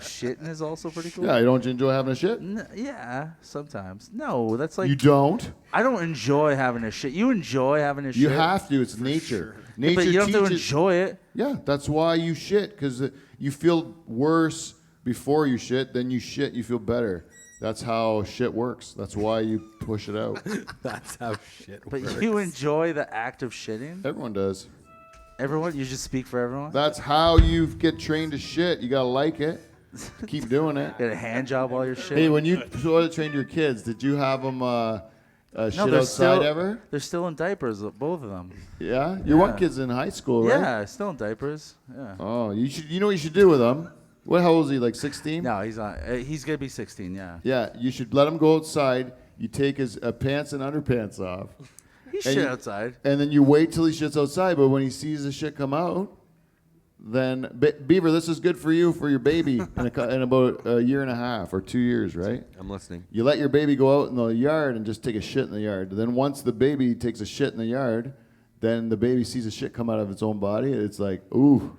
Shitting is also pretty cool. Yeah, don't you enjoy having a shit? Yeah, sometimes. No, that's like You don't. I don't enjoy having a shit. You enjoy having a shit. You have to. It's nature. Yeah, Nature but you don't have to teaches- enjoy it. Yeah, that's why you shit, because you feel worse before you shit. Then you shit, you feel better. That's how shit works. That's why you push it out. That's how shit But works. you enjoy the act of shitting. Everyone does. Everyone, you just speak for everyone. That's how you get trained to shit. You gotta like it. Keep doing it. Get a hand job while you're shitting. Hey, when you toilet trained your kids, did you have them shit they're outside still, ever? They're still in diapers, both of them. Yeah, your one Yeah. kid's in high school, right? Yeah, still in diapers. Yeah. Oh, you should. You know what you should do with them? How old is he? Like 16? No, he's not. He's gonna be 16. Yeah. Yeah, you should let him go outside. You take his pants and underpants off, He's And shit you- outside. and then you wait till he shits outside. But when he sees the shit come out, then Beaver, this is good for you for your baby in about a year and a half or 2 years, right? I'm listening. You let your baby go out in the yard and just take a shit in the yard. Then once the baby takes a shit in the yard, then the baby sees the shit come out of its own body. It's like, ooh,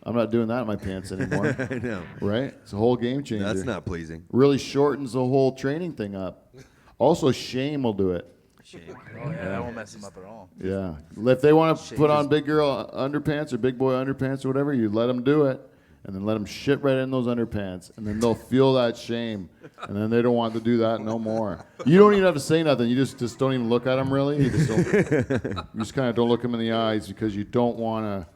I'm not doing that in my pants anymore. I know. Right? It's a whole game changer. That's not pleasing. Really shortens the whole training thing up. Also, shame will do it. Oh yeah, that won't mess him up at all. Yeah. If they want to Shame put is- on big girl underpants or big boy underpants or whatever, you let them do it. And then let them shit right in those underpants. And then they'll feel that shame. And then they don't want to do that no more. You don't even have to say nothing. You just don't even look at them really. You just, you just kind of don't look them in the eyes because you don't want to.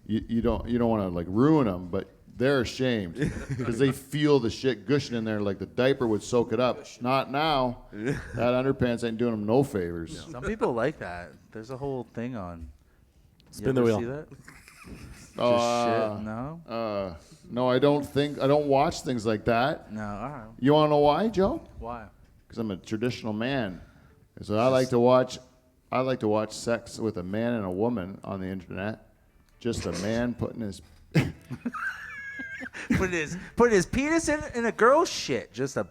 You don't want to like ruin them, but they're ashamed because they feel the shit gushing in there like the diaper would soak it up. Not now. That underpants ain't doing them no favors. Some people like that. There's a whole thing on. Spin the wheel. See that? Uh, Shit. No. No, I don't watch things like that. No. All right. You want to know why, Joe? Why? Because I'm a traditional man. So I like to watch sex with a man and a woman on the internet. Just a man putting his Put his penis in a girl's shit. Just. I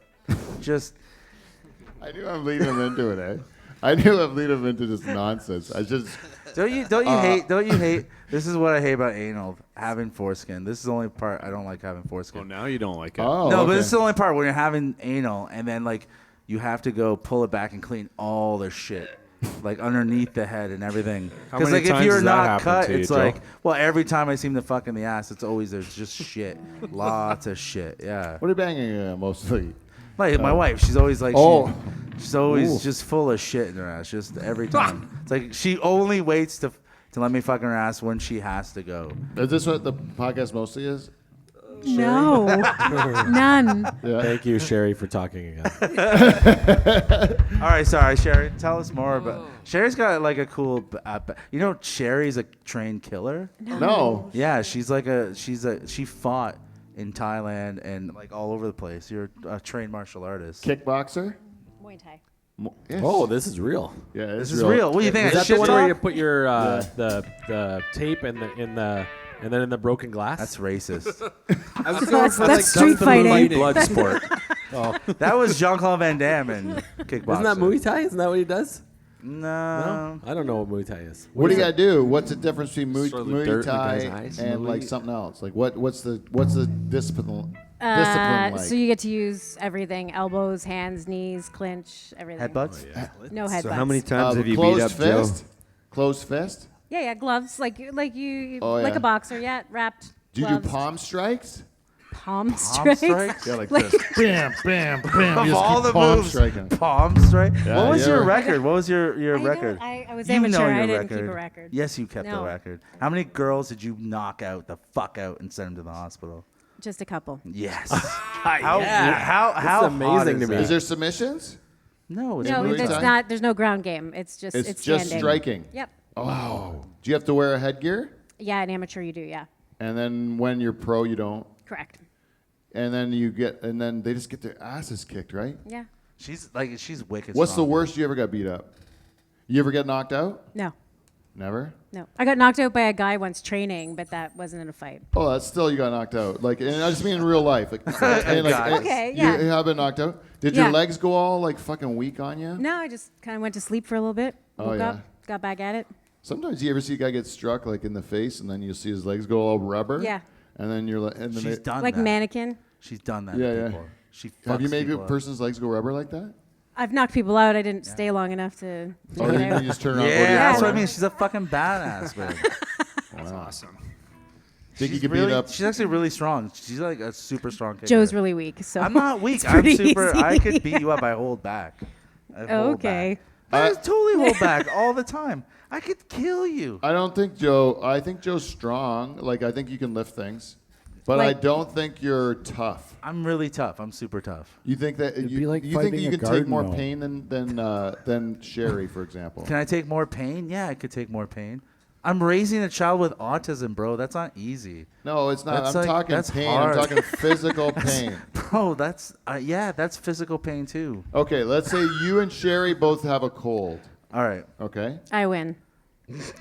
knew I'm leading him into it, eh? I knew I'm leading him into this nonsense. Don't you hate? This is what I hate about anal, having foreskin. This is the only part I don't like having Oh, foreskin. now you don't like it. Oh, No, okay. but this is the only part when you're having anal and then like you have to go pull it back and clean all their shit. Like underneath the head and everything. How Because many like if times you're does that not happen cut, to you, it's Joe? like every time I seem to fuck in the ass, it's always there's just shit. Lots of shit. Yeah. What are you banging mostly? Like my wife, she's always like she's always Ooh. just full of shit in her ass, just every time. It's like she only waits to let me fuck in her ass when she has to go. Is this what the podcast mostly is? No, none. Yeah. Thank you, Sherry, for talking again. All right, sorry, Sherry. Tell us more about. Sherry's got like a cool. You know, Sherry's a trained killer. No. Yeah, she fought in Thailand and like all over the place. You're a trained martial artist. Kickboxer? Muay Thai. Yes. Oh, this is real. Yeah, This is real. What do you think? Is that the shit one where you talk? put your the tape and then in the broken glass? That's racist. I was going for That's street fighting. blood sport. That was Jean-Claude Van Damme in kickboxing. Isn't that Muay Thai? Isn't that what he does? No. I don't know what Muay Thai is. What do you is got to do? What's the difference between Sort of the Muay dirt in the Thai guy's eyes. and like Muay- something else? Like what's the discipline like? So you get to use everything: elbows, hands, knees, clinch, everything. Headbutts? No headbutts. So how many times have you beat closed up Joe? fist? Closed fist? Yeah, gloves, like you, Oh, like yeah. a boxer. Yeah, wrapped. Do you do gloves. palm strikes? Palm Palm strikes? strikes? Yeah, like this. Bam, bam, bam. Of You just all keep the palm moves, striking. palm strike. Yeah, What was your yeah. record? What was your I don't- record? I was You amateur. know I your didn't record. keep a record. Yes, you kept the No. record. How many girls did you knock out the fuck out and send them to the hospital? Just a couple. Yes. Yeah. How This is amazing to me. Is there submissions? No, it's No, Muay that's Thai? not. There's no ground game. It's just It's just standing. striking. Yep. Oh. Do you have to wear a headgear? Yeah, an amateur you do. Yeah. And then when you're pro, you don't. Correct. And then they just get their asses kicked, right? Yeah. she's wicked. What's the strong. worst you ever got beat up? You ever get knocked out? No. Never? No. I got knocked out by a guy once training, but that wasn't in a fight. Oh, that's still you got knocked out. Like, and I just mean in real life. Like, and Okay, yeah. You have been knocked out. Did Yeah. your legs go all like fucking weak on you? No, I just kind of went to sleep for a little bit. Oh, Woke yeah. up, got back at it. Sometimes you ever see a guy get struck like in the face, and then you see his legs go all rubber. Yeah. And then you're like, and then She's they, done Like that. mannequin. She's done that. Yeah, to yeah. people. She have you fucks made a people up. person's legs go rubber like that? I've knocked people out. I didn't stay long enough to. Or get you out. just turn around? Yeah, and go to your that's what I corner? mean. She's a fucking badass, man. That's awesome. Think you She's could really, beat up? She's actually really strong. She's like a super strong kicker. Joe's really weak, so. I'm not weak. it's I'm pretty super. easy. I could beat you up. I hold back. I hold Okay. back. I totally hold back all the time. I could kill you. I don't think Joe. I think Joe's strong. Like I think you can lift things, but I Like- don't think you're tough. I'm really tough. I'm super tough. You think that It'd you, be like you think that fighting you a can take garden more gnome. pain than Sherry, for example? Can I take more pain? Yeah, I could take more pain. I'm raising a child with autism, bro. That's not easy. No, it's not. That's I'm like- talking that's pain. hard. I'm talking physical pain. Bro, that's that's physical pain too. Okay, let's say you and Sherry both have a cold. All right. Okay, I win.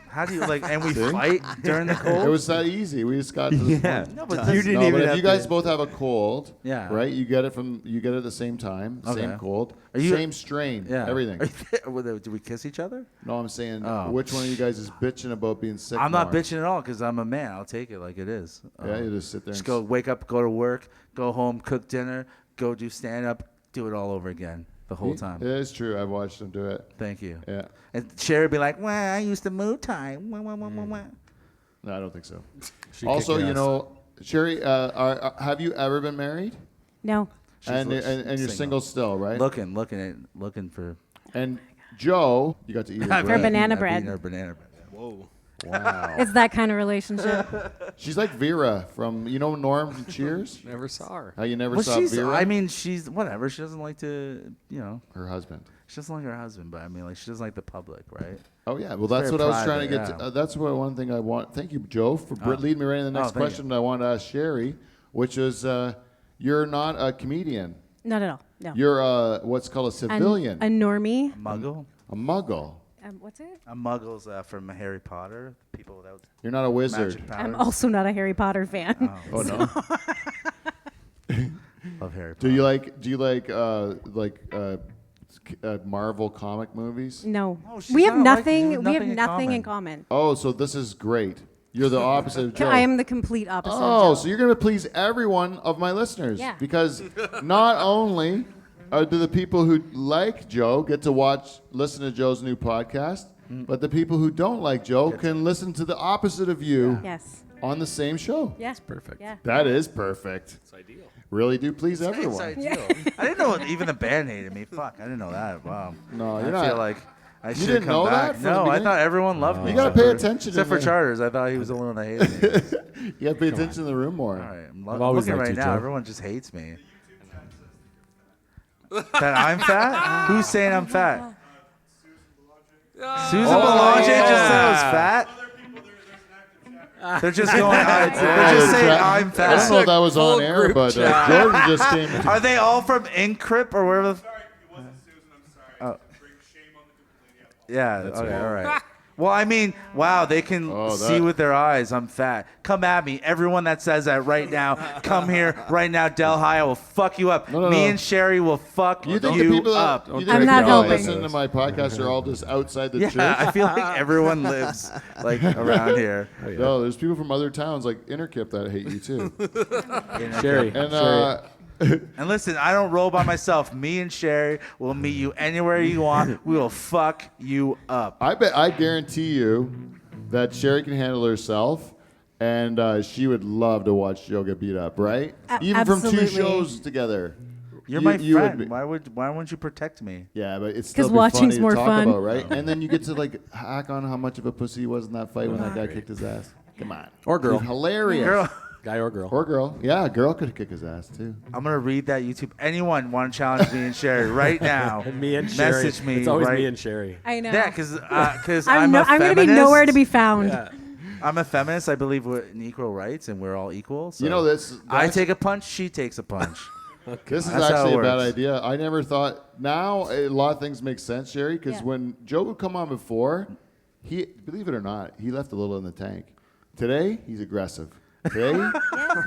How do you like? And we fight during the cold. it was that easy. We just got to this Yeah. No, but You that's- didn't No, even but if have you guys to- both have a cold, Yeah. right? You get it at the same time, Okay. same cold, Are you- same strain, yeah. everything. Do we kiss each other? No, I'm saying Oh. which one of you guys is bitching about being sick? I'm not more? bitching at all because I'm a man. I'll take it like it is. Yeah, you just sit there. Just and go wake up, go to work, go home, cook dinner, go do stand up, do it all over again the whole time. It is true. I've watched him do it. Thank you. Yeah. And Sherry would be like, "Well, I used to Muay Thai." Wah, wah, wah, wah, wah. No, I don't think so. She Also, kicked your you ass. know, Sherry, have you ever been married? No. And li- you're single. single still, right? Looking for And Joe, you got to eat her I've For bread. banana I've bread. eaten her banana bread. Whoa. Wow. It's that kind of relationship. She's like Vera from Norm from Cheers. Never saw her. How you never Well, saw Vera? I mean, she's whatever. She doesn't like to, her husband. she doesn't like her husband, but I mean, like, she doesn't like the public, right? Oh yeah, well that's very what I was trying to private, get. yeah. That's what one thing I want. Thank you, Joe, for leading me right into the next thank you. question that I wanted to ask Sherry, which is you're not a comedian. Not at all. No. You're what's called a civilian, A normie. Muggle. a muggle. What's it? A muggle's from Harry Potter. People without You're not a wizard. magic powers. I'm also not a Harry Potter fan. Oh no. Love Harry Potter. Do you like Marvel comic movies? No. Oh, she's We have not like- nothing. you have We have nothing in nothing in common. common. Oh, so this is great. You're the opposite of Joe. I am the complete opposite. Oh, of Joe. so you're going to please every one of my listeners. Yeah. Because not only do the people who like Joe get to listen to Joe's new podcast, but the people who don't like Joe can listen to the opposite of you Yes. on the same show. Yeah. perfect. Yeah. That is perfect. It's ideal. Really do please It's everyone. ideal. I didn't know even the band hated me. Fuck, I didn't know that. Wow. No, I you're feel not. like I should didn't come know that back. from the No, I beginning? thought everyone loved me. You gotta except pay for- attention Except in for the- Charters, I thought he was the one that hated me. You got to pay attention in the room more. All right, I'm I've always looking liked right you, now. Joe. Everyone just hates me. That I'm fat? Who's saying I'm fat? Susan Belanger just said I was fat. They're just going. They're just saying I'm I don't know fat. if that was on air, but Jordan just came. Are they all from Incrip or wherever? Yeah. Okay. All right. Well, I mean, wow, they can see with their eyes I'm fat. Come at me. Everyone that says that right now, come here right now. Delhi, I will fuck you up. No. Me and Sherry will fuck You think the people up. that, you think I'm the not people that helping. listen to my podcast are all just outside the Yeah, church? I feel like everyone lives like around here. No, there's people from other towns like Interkip that hate you too. Sherry. And And listen, I don't roll by myself. Me and Sherry will meet you anywhere you want. We will fuck you up. I guarantee you that Sherry can handle herself, and she would love to watch Joe get beat up, right? Even from 2 absolutely. shows together. You're my you would friend. be- Why wouldn't you protect me? Yeah, but it's 'Cause still be watching's funny more to talk fun. about, right? And then you get to like hack on how much of a pussy he was in that fight when that guy kicked his ass. Come on, Or girl. It's hilarious. Girl, Guy or girl? Or girl. Yeah, a girl could kick his ass too. I'm gonna read that YouTube. Anyone want to challenge me and Sherry right now? Me and Sherry. Message me. It's always right? me and Sherry. I know. Yeah, because I'm a going to be feminist. nowhere to be found. I'm a feminist. I believe we're in equal rights and we're all equal. So You know this. I take a punch. She takes a punch. This is That's how it actually a bad works. idea. I never thought. Now a lot of things make sense, Sherry, because Yeah. when Joe would come on before, he, believe it or not, he left a little in the tank. Today, he's aggressive. Today,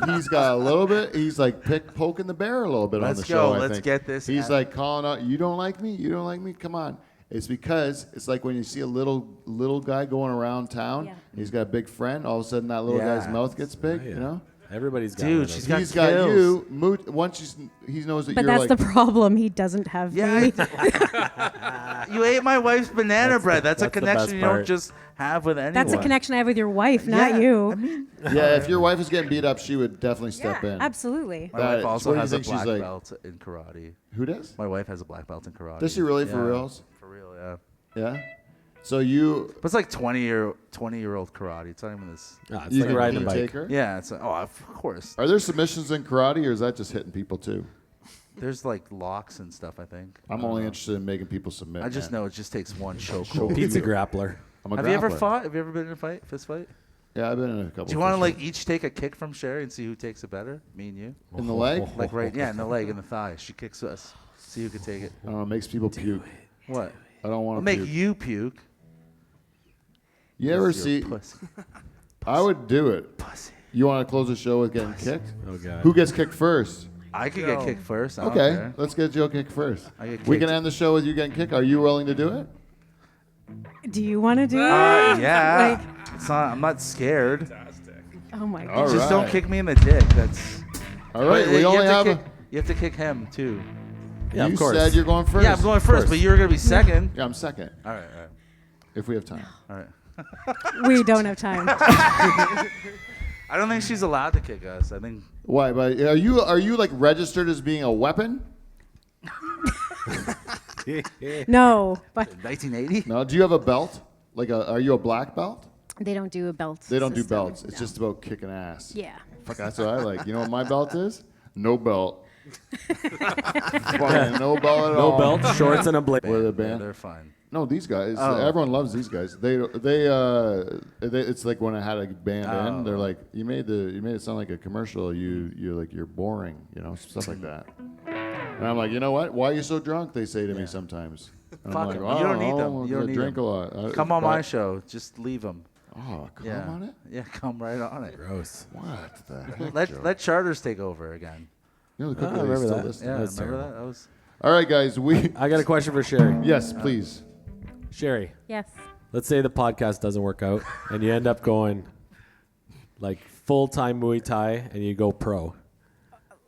he's got a little bit. He's like poking the bear a little bit on Let's the show. go. I Let's think. get this He's out. like calling out. You don't like me. You don't like me. Come on. It's because it's like when you see a little guy going around town. Yeah. He's got a big friend. All of a sudden, that little guy's Yeah. mouth gets big. Yeah. You know. Everybody's got Dude, one of she's those. got He's got kills. you. Once he knows that But you're that's like. the problem. He doesn't have Yeah, me. You ate my wife's banana bread. That's a that's the connection best you don't part. just have with anyone. That's a connection I have with your wife, not Yeah, you. I mean, Yeah, if your wife is getting beat up, she would definitely step in. Absolutely. my wife That- also what do you has a think she's black like? belt in karate. Who does? My wife has a black belt in karate. Does she really, for Yeah, reals? For real, yeah. Yeah. So you But it's like 20-year-old karate. It's not even this. It's you like can riding a you bike. take her? Yeah, it's of course. Are there submissions in karate, or is that just hitting people too? There's like locks and stuff. I think. I'm only interested in making people submit. I just man. know it just takes one chokehold. Pizza grappler. I'm a Have you ever grappler. fought? Have you ever been in a fight? Fist fight? Yeah, I've been in a couple. Do you want to for like sure. each take a kick from Sherry and see who takes it better? Me and you. in the leg? Like right, yeah, in the leg, in the thigh. She kicks us. See who can take it. I don't know. It makes people puke. What? I don't want I'll to make puke. you puke. You ever You're see? pussy. I would do it. Pussy. You want to close the show with getting kicked? Oh god. Who gets kicked first? I could get kicked first. I don't Okay, care. let's get Joe kicked first. I get We can kicked. end the show with you getting kicked. Are you willing to do it? Do you want to do it? Yeah. Like, It's not. I'm not scared. oh my god. All Just right. don't kick me in the dick. That's. All right, But we you only to have. kick, You have to kick him too. Yeah, you of course. said you're going first. Yeah, I'm going first, but you're gonna be second. Yeah, I'm second. All right. All right. If we have time. All right. We don't have time. I don't think she's allowed to kick us. I think. Why? But are you like registered as being a weapon? No, but 1980. No. Do you have a belt? Like are you a black belt? they don't do a belt. They don't do system. belts. It's No. just about kicking ass. Yeah. Fuck, that's what I like. You know what my belt is? No belt. Fucking no belt at No all. belt, shorts, and a blade. What are the Yeah, band? they're fine. No, these guys. Oh. Everyone loves these guys. They it's like when I had a band in, they're like, you made it sound like a commercial. You're boring, stuff like that. And I'm like, you know what? Why are you so drunk? They say to me sometimes. And Fuck I'm like, 'em. "Oh, You don't need them. I'm You gonna don't need drink them. a lot. Come on but- my show. Just leave them. Oh, come Yeah. on it. Yeah, come right on it. Gross. What the heck? Joe? Let Charters take over again. You know, the I cookie lady's remember still that. listening. Yeah, That was remember terrible. that? That was. All right, guys. I got a question for Sherry. Yes, please. Sherry, Yes. let's say the podcast doesn't work out and you end up going like full-time Muay Thai and you go pro.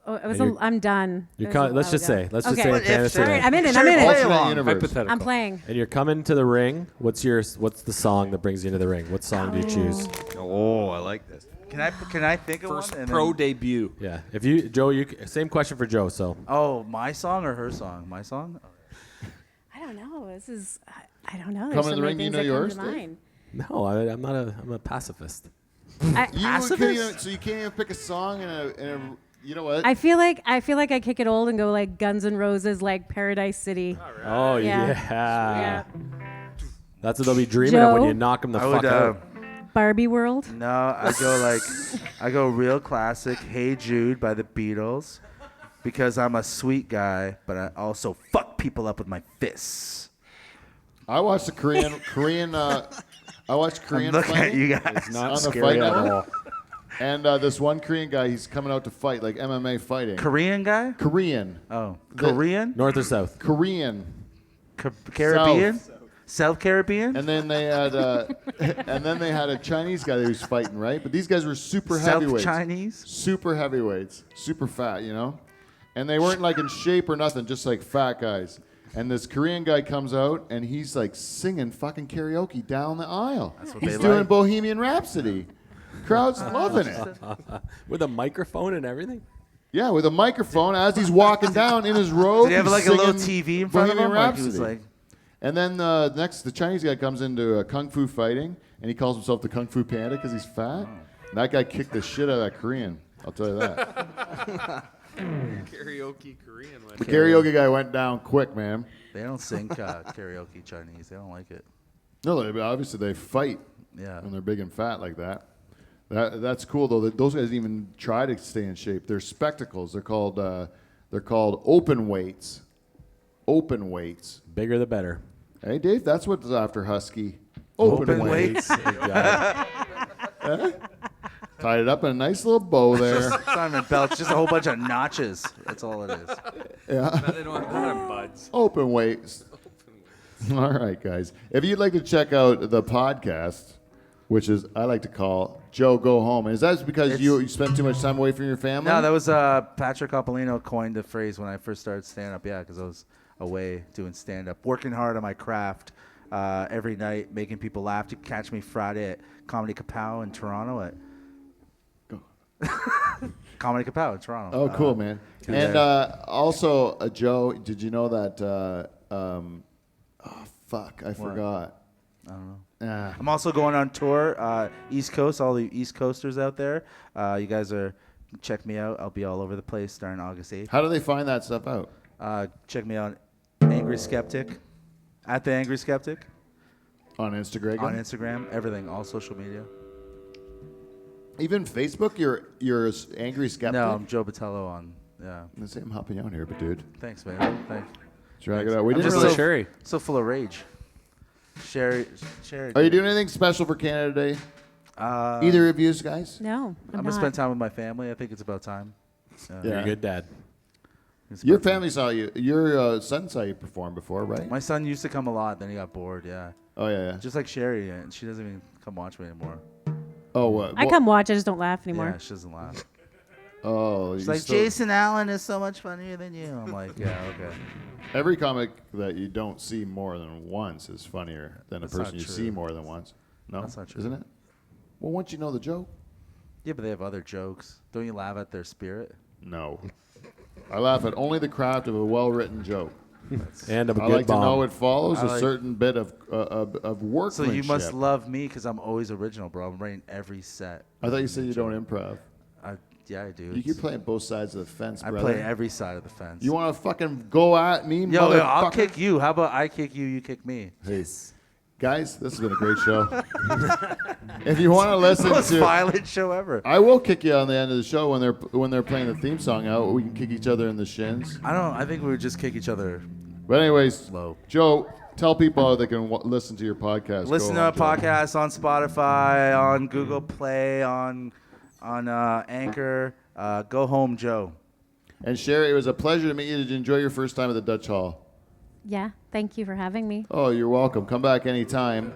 Oh, it was And I'm done. You're It was a let's while just ago. say, let's just Okay. say What in fantasy All right, land. I'm in it. Sure, I'm in play it. along. Universe. Hypothetical. I'm playing. And you're coming to the ring. What's the song that brings you into the ring? What song do you choose? Oh, I like this. Can I think of First one? and pro then- debut. Yeah. If you Joe, same question for Joe. So Oh, my song or her song? My song. I don't know. This is. I don't know. Come There's in so the many ring, you things know that come yours, to Dave? mind. no, I'm a pacifist. You can't Pacifist? even pick a song and you know what? I feel like I kick it old and go like Guns N' Roses, like Paradise City. Oh Yeah. yeah. Yeah. That's what they'll be dreaming of when Joe? you knock them the I fuck would. out. Barbie World. No, I go real classic. Hey Jude by the Beatles, because I'm a sweet guy, but I also fuck people up with my fists. I watched the Korean. I watched Korean I'm looking at fighting you guys. It's not on the scary Fight at Network. all. And this one Korean guy, he's coming out to fight, like MMA fighting. Korean guy? Korean. Oh, The- Korean? North or south? Korean. Caribbean? South Caribbean? And then they had a Chinese guy that was fighting, right? But these guys were super South heavyweights. Chinese? Super heavyweights. Super fat, you know? And they weren't like in shape or nothing, just like fat guys. And this Korean guy comes out and he's like singing fucking karaoke down the aisle. That's what He's they doing like. Bohemian Rhapsody. Crowd's loving it. With a microphone and everything? Yeah, with a microphone as he's walking down in his robe. Did he have he's like a little singing TV in front of Bohemian him? Like he was Rhapsody. like, And then the Chinese guy comes into kung fu fighting, and he calls himself the Kung Fu Panda because he's fat. And that guy kicked the shit out of that Korean. I'll tell you that. Karaoke Korean one. The karaoke guy went down quick, man. they don't sing karaoke Chinese. They don't like it. No, obviously they fight Yeah. when they're big and fat like that. That's cool though. Those guys didn't even try to stay in shape. They're spectacles. They're called open weights. Open weights. Bigger the better. Hey, Dave, that's what's after Husky. Open weights. Tied it up in a nice little bow there. Simon Belch, just a whole bunch of notches. That's all it is. They don't have buds. Open weights. All right, guys. If you'd like to check out the podcast, which is I like to call Joe Go Home, is that because you spent too much time away from your family? No, that was Patrick Coppolino coined the phrase when I first started stand-up. Yeah, because I was away doing stand-up, working hard on my craft every night, making people laugh. You can catch me Friday at Comedy Kapow in Toronto at Comedy Kapow in Toronto. Oh, cool, man. And also, Joe, did you know that? I forgot. I don't know. Ah. I'm also going on tour, East Coast, all the East Coasters out there. You guys check me out. I'll be all over the place starting August 8th. How do they find that stuff out? Check me out, Angry Skeptic, at the Angry Skeptic On Instagram? on Instagram, everything, all social media. Even Facebook? You're Angry Skeptic? No, I'm Joe Botelho on. Yeah. I'm say I'm helping you out here, but dude. Thanks, man. Thanks. Check it out. We I'm didn't just really... Sherry. So full of rage. Sherry. Are you doing anything special for Canada Day? Uh, Either of you guys? No, I'm gonna spend time with my family. I think it's about time. You're a good dad. It's Your about time. family saw you. Your son saw you perform before, right? My son used to come a lot, then he got bored. Yeah. Oh yeah. Just like Sherry, and she doesn't even come watch me anymore. Oh, I come watch. I just don't laugh anymore. Yeah, she doesn't laugh. Oh, She's you like, still- Jason Allen is so much funnier than you. I'm like, yeah, okay. Every comic that you don't see more than once is funnier than That's a person not you true. see more than once. No, That's not true. Isn't it? Well, once you know the joke. Yeah, but they have other jokes. Don't you laugh at their spirit? No. I laugh at only the craft of a well-written joke. And a I good like bomb. to know it follows I a like- certain bit of So workmanship. you must love me because I'm always original, bro. I'm writing every set. I thought you said you don't improv. Yeah, I do. You keep playing both sides of the fence, I brother. play every side of the fence. You want to fucking go at me, Yo, motherfucker? I'll kick you. How about I kick you, you kick me? Guys, this has been a great show. If you want to listen Most to, violent show ever. I will kick you on the end of the show when they're playing the theme song out. We can kick each other in the shins. I think we would just kick each other But anyways, low. Joe, tell people how they can listen to your podcast. Listen Go to on, our Joe. podcast on Spotify, on Google Play, on Anchor. Go home, Joe. And Sherry, it was a pleasure to meet you. Did you enjoy your first time at the Dutch Hall? Yeah, thank you for having me. Oh, you're welcome. Come back anytime.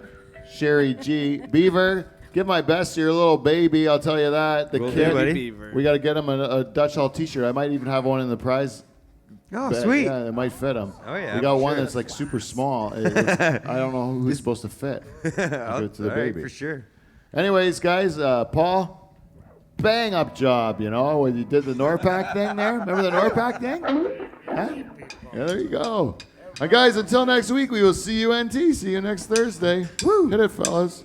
Sherry G. Beaver, give my best to your little baby. I'll tell you that. The Will do, kid, buddy. Beaver. we got to get him a Dutch Hall T-shirt. I might even have one in the prize. Oh, bag. sweet. Yeah, it might fit him. Oh, yeah, We got for one sure. that's like super small. I don't know who it's supposed to fit. To the All right, baby. for sure. Anyways, guys, Paul, bang up job, you know, when you did the Norpac thing there. Remember the Norpac thing? Huh? Yeah, there you go. And guys, until next week, we will see you NT. See you next Thursday. Woo! Hit it, fellas.